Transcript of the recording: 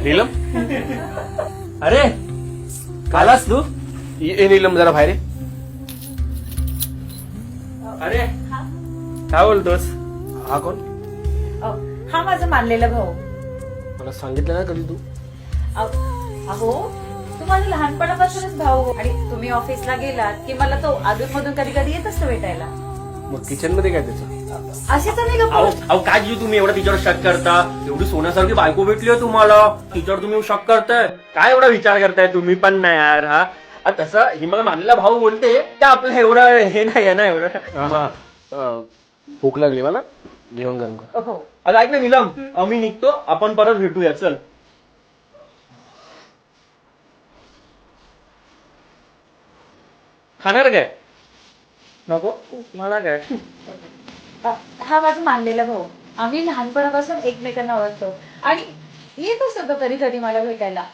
नीलम, अरे आलास तू? ये नीलम जरा बाहेर ये. अरे काय बोलतोस? हा कोण? हा माझा मानलेला भाऊ. मला सांगितलं ना कधी तू? अहो तू माझा लहानपणापासूनच भाऊ आणि तुम्ही ऑफिसला गेलात की मला तो अधून मधून कधी कधी येत असतो भेटायला. मग किचन मध्ये काय त्याचं? असेच नाही अहो गप्पा. अहो काय जी तुम्ही एवढा तिच्यावर शक करता? एवढी सोन्यासारखी बायको भेटली आहे तुम्हाला, तिच्यावर तुम्ही शक करताय? काय एवढा विचार करताय तुम्ही पण नाही यार. हा तसं ही मला मानलेला भाऊ बोलते की आपलं एवढं हे नाही आहे ना एवढं. भूक लागली मला, जेवण गरम कर. हो अगं ऐक ना नीलम, आम्ही निघतो, आपण परत भेटूया, चल. खाणार काय? नको मला काय. हा माझा मानलेला भाऊ. आम्ही लहानपणापासून एकमेकांना ओळखतो आणि येत असतो कधी कधी मला भेटायला.